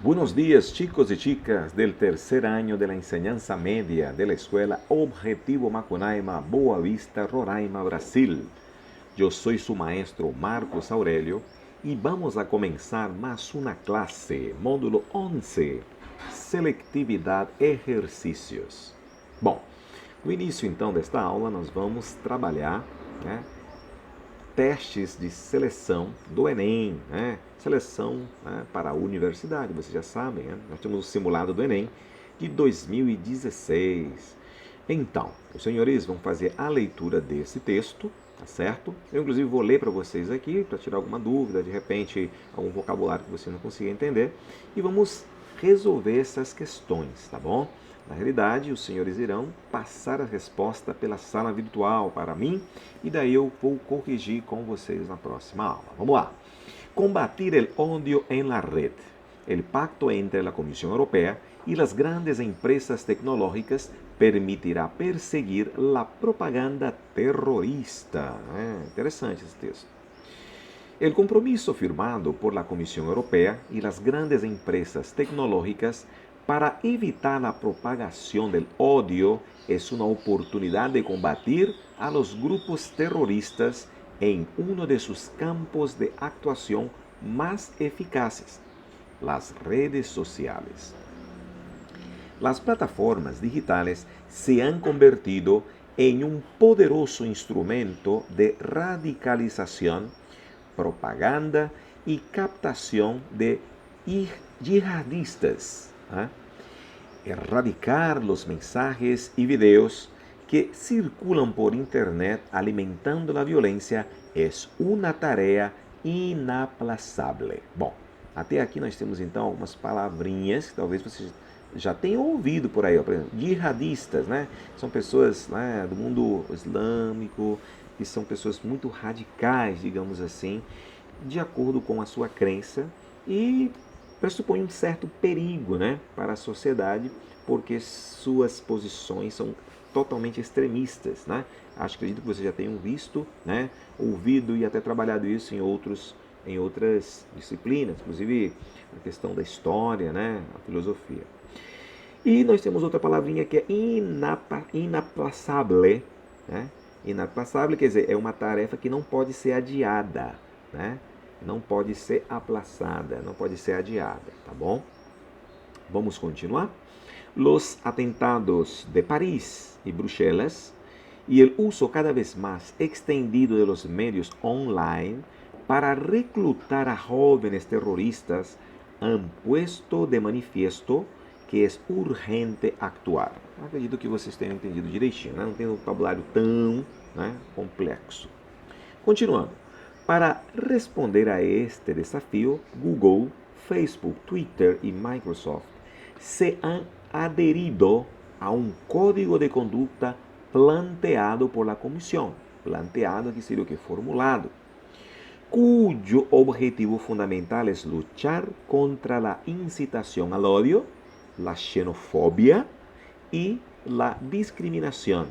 Buenos días, chicos y chicas del tercer año de la enseñanza media de la Escuela Objetivo Macunaíma, Boa Vista, Roraima, Brasil. Yo soy su maestro Marcos Aurelio y vamos a comenzar más una clase, módulo 11, seletividade exercícios. Bom, no início então desta aula nós vamos trabalhar, testes de seleção do Enem, seleção para a universidade, vocês já sabem, nós temos o simulado do Enem de 2016. Então, os senhores vão fazer a leitura desse texto, tá certo? Eu, inclusive, vou ler para vocês aqui, para tirar alguma dúvida, de repente, algum vocabulário que você não consiga entender, e vamos resolver essas questões, tá bom? Na realidade, os senhores irão passar a resposta pela sala virtual para mim e daí eu vou corrigir com vocês na próxima aula. Vamos lá. Combatir el odio en la red. El pacto entre la Comisión Europea y las grandes empresas tecnológicas permitirá perseguir la propaganda terrorista. Interessante esse texto. El compromiso firmado por la Comisión Europea y las grandes empresas tecnológicas para evitar la propagación del odio es una oportunidad de combatir a los grupos terroristas en uno de sus campos de actuación más eficaces, las redes sociales. Las plataformas digitales se han convertido en un poderoso instrumento de radicalización, propaganda y captación de yihadistas. Erradicar los mensajes y videos que circulan por internet alimentando la violencia es una tarea inaplazável. Bom, até aqui nós temos então algumas palavrinhas que talvez vocês já tenham ouvido por aí. Por exemplo, jihadistas, São pessoas do mundo islâmico, que são pessoas muito radicais, digamos assim, de acordo com a sua crença e pressupõe um certo perigo para a sociedade, porque suas posições são totalmente extremistas. Acredito que vocês já tenham visto, ouvido e até trabalhado isso em outras disciplinas, inclusive a questão da história, a filosofia. E nós temos outra palavrinha que é inaplazável. Inaplazável quer dizer, é uma tarefa que não pode ser adiada, não pode ser aplazada, não pode ser adiada, tá bom? Vamos continuar? Los atentados de París y Bruselas y el uso cada vez más extendido de los medios online para reclutar a jóvenes terroristas han puesto de manifiesto que es urgente actuar. Acredito que vocês tenham entendido direitinho, não tem um vocabulário tão complexo. Continuando. Para responder a este desafío, Google, Facebook, Twitter y Microsoft se han adherido a un código de conducta planteado por la Comisión, planteado que sería formulado, cuyo objetivo fundamental es luchar contra la incitación al odio, la xenofobia y la discriminación,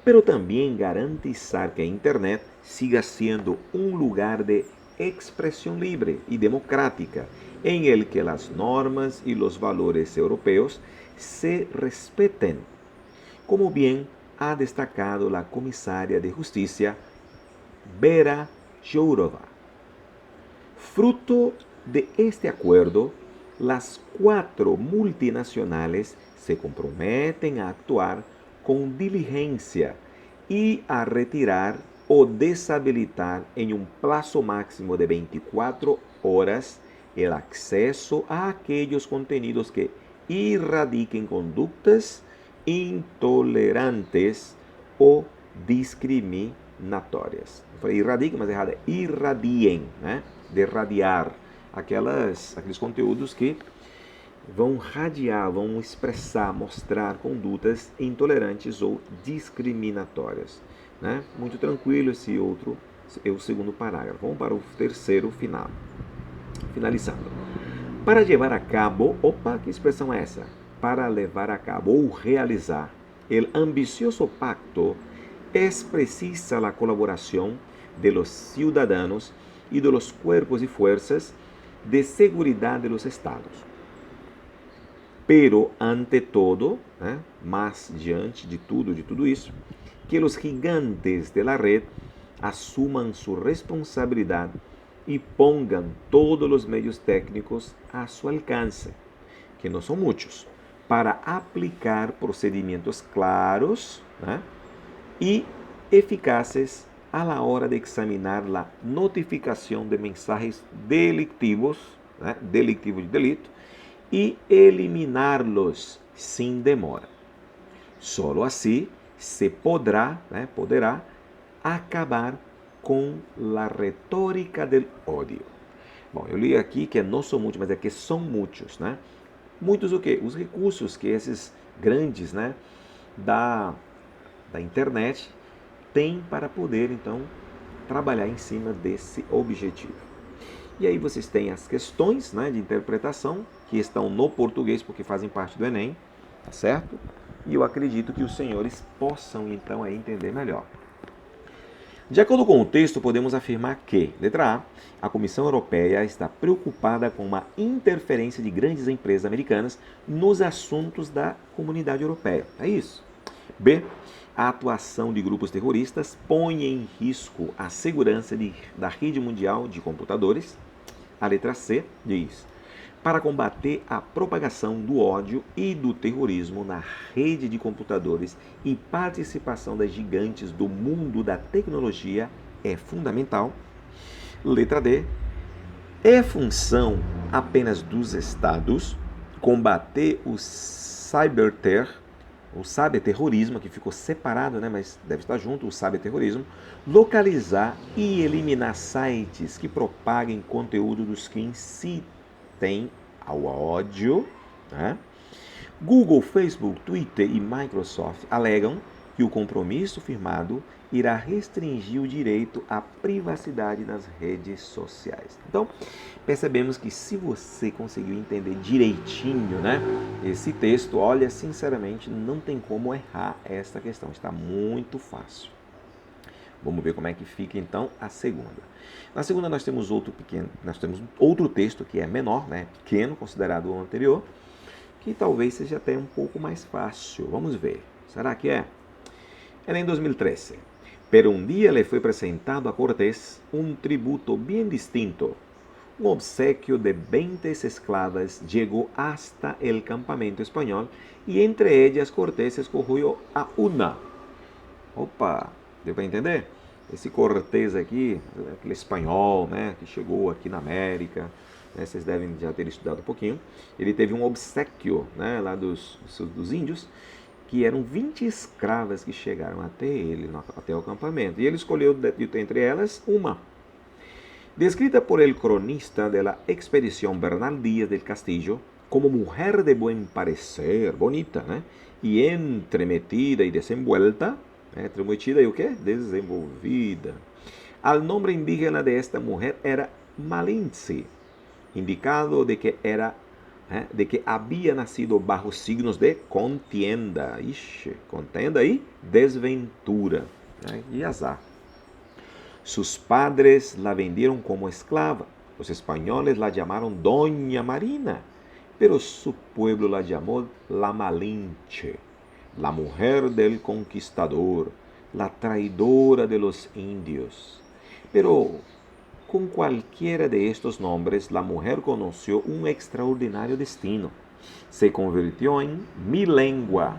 pero también garantizar que Internet siga siendo un lugar de expresión libre y democrática, en el que las normas y los valores europeos se respeten, como bien ha destacado la comisaria de Justicia, Vera Jourova. Fruto de este acuerdo, las 4 multinacionales se comprometen a actuar con diligencia y a retirar o deshabilitar en un plazo máximo de 24 horas el acceso a aquellos contenidos que irradiquen conductas intolerantes o discriminatórias. Eu falei irradiquem, mas errado é irradiem, de radiar aqueles conteúdos que vão radiar, vão expressar, mostrar condutas intolerantes ou discriminatórias. Muito tranquilo esse outro, é o segundo parágrafo. Vamos para o terceiro final. Finalizando. Para levar a cabo, que expressão é essa? Para levar a cabo ou realizar el ambicioso pacto, es precisa la colaboración de los ciudadanos y de los cuerpos y fuerzas de seguridad de los estados. Pero, ante todo, né, mas diante de tudo isso, que os gigantes de la red assumam sua responsabilidade e pongan todos os meios técnicos a seu alcance, que não são muitos, para aplicar procedimentos claros, né, e eficazes a la hora de examinar a notificação de mensajes delictivos, né, delictivo de delito, e eliminá-los sem demora. Solo assim se poderá acabar com a retórica del ódio. Bom, eu li aqui que não são muitos, mas é que são muitos, né? Muitos o quê? Os recursos que esses grandes, né, da internet têm para poder, então, trabalhar em cima desse objetivo. E aí vocês têm as questões, né, de interpretação, que estão no português, porque fazem parte do Enem, tá certo? E eu acredito que os senhores possam, então, aí entender melhor. De acordo com o texto, podemos afirmar que, letra A Comissão Europeia está preocupada com uma interferência de grandes empresas americanas nos assuntos da comunidade europeia. É isso. B. A atuação de grupos terroristas põe em risco a segurança da rede mundial de computadores. A letra C diz: para combater a propagação do ódio e do terrorismo na rede de computadores e participação das gigantes do mundo da tecnologia é fundamental. Letra D. É função apenas dos Estados combater o cyberterrorismo, que ficou separado, né, mas deve estar junto, o cyberterrorismo, localizar e eliminar sites que propaguem conteúdo dos que incitem ao ódio, né? Google, Facebook, Twitter e Microsoft alegam que o compromisso firmado irá restringir o direito à privacidade nas redes sociais. Então, percebemos que se você conseguiu entender direitinho, né, esse texto, olha, sinceramente, não tem como errar esta questão, está muito fácil. Vamos ver como é que fica, então, a segunda. Na segunda nós temos outro texto que é menor, né, pequeno, considerado o anterior, que talvez seja até um pouco mais fácil. Vamos ver. Será que é? Era em 2013. Pero un día le fue presentado a Cortés un tributo bien distinto. Un obsequio de 20 esclavas llegó hasta el campamento español y entre ellas Cortés escogió a una. Opa, deu para entender? Esse Cortés aqui, aquele espanhol, né, que chegou aqui na América, né, vocês devem já ter estudado um pouquinho. Ele teve um obsequio, né, lá dos índios, que eram 20 escravas que chegaram até ele, até o acampamento. E ele escolheu entre elas uma. Descrita por el cronista de la expedición Bernal Díaz del Castillo como mujer de buen parecer, bonita, né? E entremetida e desenvuelta, entremetida e o quê? Desenvolvida. Al nombre indígena de esta mujer era Malinche, indicado de que había nacido bajo signos de contienda. Ixi, contenda e desventura, né? E azar. Sus padres la vendieron como esclava. Los españoles la llamaron Doña Marina, pero su pueblo la llamó la Malinche, la mujer del conquistador, la traidora de los indios. Pero con cualquiera de estos nombres, la mujer conoció un extraordinario destino. Se convirtió en milengua,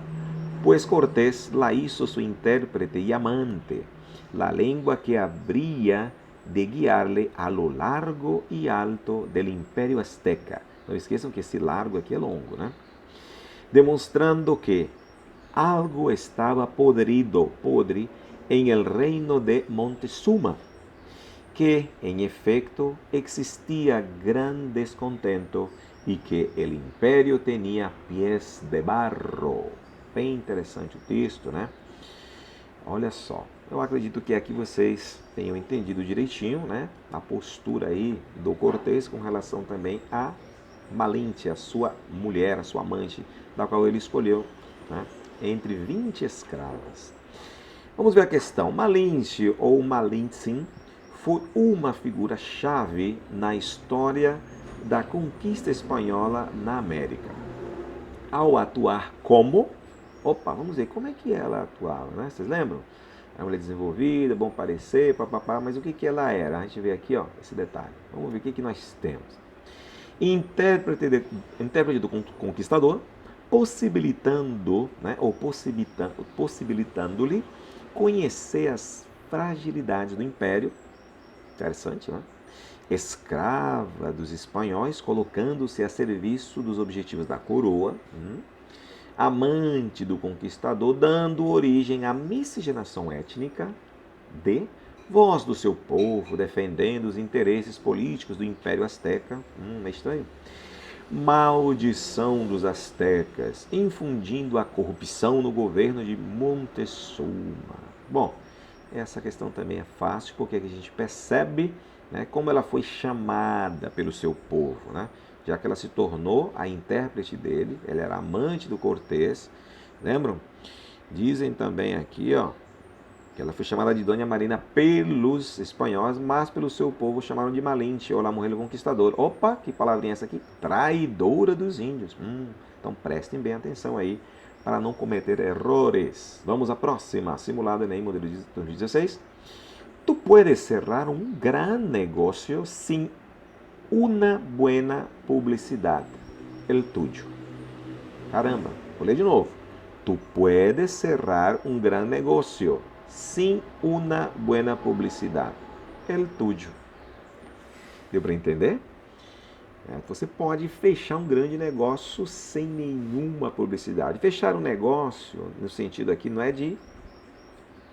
pues Cortés la hizo su intérprete y amante, la lengua que habría de guiarle a lo largo y alto del imperio azteca. Não esqueçam que esse largo aqui é longo, né? Demonstrando que algo estava podre en el reino de Montezuma, que en efecto existía gran descontento y que el imperio tenía pies de barro. Bem interessante o texto, né? Olha só, eu acredito que aqui vocês tenham entendido direitinho, né, a postura aí do Cortés com relação também a Malinche, a sua mulher, a sua amante, da qual ele escolheu, né, entre 20 escravas. Vamos ver a questão. Malinche ou Malintzin foi uma figura-chave na história da conquista espanhola na América. ao atuar como... Opa, vamos ver como é que ela atuava, né? Vocês lembram? A mulher desenvolvida, bom parecer, papapá, mas o que ela era? A gente vê aqui, ó, esse detalhe. Vamos ver o que nós temos. Intérprete do conquistador, possibilitando, né, ou possibilitando-lhe conhecer as fragilidades do império. Interessante, né? Escrava dos espanhóis, colocando-se a serviço dos objetivos da coroa. Amante do conquistador, dando origem à miscigenação étnica. D. Voz do seu povo, defendendo os interesses políticos do Império Azteca. É estranho. Maldição dos astecas, infundindo a corrupção no governo de Montezuma. Bom, essa questão também é fácil, porque a gente percebe, né, como ela foi chamada pelo seu povo, né? Já que ela se tornou a intérprete dele, ela era amante do Cortés, lembram? Dizem também aqui, ó, que ela foi chamada de Dona Marina pelos espanhóis, mas pelo seu povo chamaram de Malinche, ou La Mujer Conquistador. Opa, que palavrinha é essa aqui? Traidora dos índios. Então prestem bem atenção aí, para não cometer errores. Vamos à próxima, simulado Enem, modelo de 2016. Tu puedes cerrar un gran negocio sin una buena publicidad. El tuyo. Caramba, vou ler de novo. Tu puedes cerrar un gran negocio sin una buena publicidad. El tuyo. Deu para entender? Você pode fechar um grande negócio sem nenhuma publicidade. Fechar um negócio, no sentido aqui, não é de,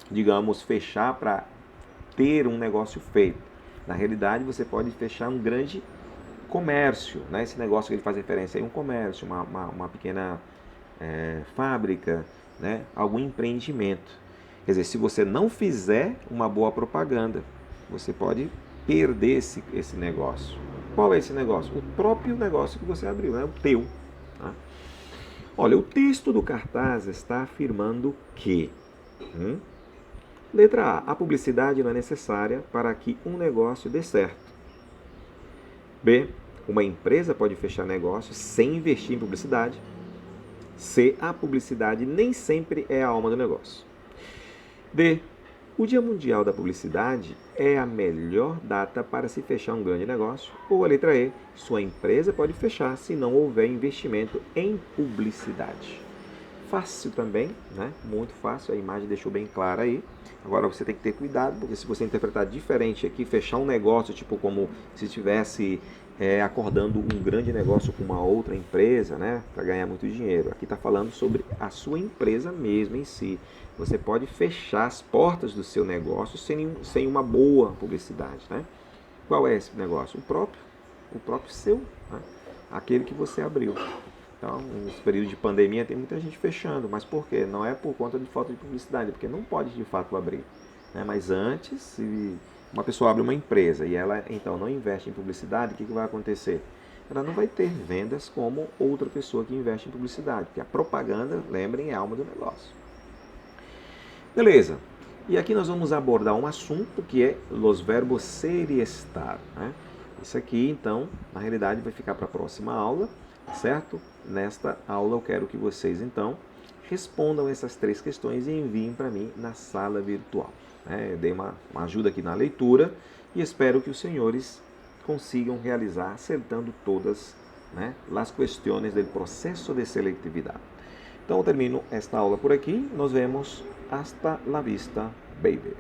digamos, fechar para ter um negócio feito. Na realidade, você pode fechar um grande comércio, né? Esse negócio que ele faz referência aí, um comércio, uma pequena fábrica, né? Algum empreendimento. Quer dizer, se você não fizer uma boa propaganda, você pode perder esse negócio. Qual é esse negócio? O próprio negócio que você abriu, né? O teu. Tá? Olha, o texto do cartaz está afirmando que... Letra A. A publicidade não é necessária para que um negócio dê certo. B. Uma empresa pode fechar negócio sem investir em publicidade. C. A publicidade nem sempre é a alma do negócio. D. O Dia Mundial da Publicidade é a melhor data para se fechar um grande negócio. Ou a letra E. Sua empresa pode fechar se não houver investimento em publicidade. Fácil também, né? Muito fácil, a imagem deixou bem clara aí. Agora você tem que ter cuidado, porque se você interpretar diferente aqui, fechar um negócio, tipo como se estivesse acordando um grande negócio com uma outra empresa, né? Para ganhar muito dinheiro. Aqui está falando sobre a sua empresa mesmo em si. Você pode fechar as portas do seu negócio sem uma boa publicidade, né? Qual é esse negócio? O próprio seu, né? Aquele que você abriu. Então, nesse período de pandemia tem muita gente fechando, mas por quê? Não é por conta de falta de publicidade, porque não pode de fato abrir, né? Mas antes, se uma pessoa abre uma empresa e ela então não investe em publicidade, o que vai acontecer? Ela não vai ter vendas como outra pessoa que investe em publicidade, porque a propaganda, lembrem, é a alma do negócio. Beleza, e aqui nós vamos abordar um assunto que é los verbos ser e estar, né? Isso aqui, então, na realidade vai ficar para a próxima aula, certo? Nesta aula eu quero que vocês, então, respondam essas 3 questões e enviem para mim na sala virtual. Eu dei uma ajuda aqui na leitura e espero que os senhores consigam realizar acertando todas, né, as questões do processo de seletividade. Então eu termino esta aula por aqui. Nos vemos. Hasta la vista, baby.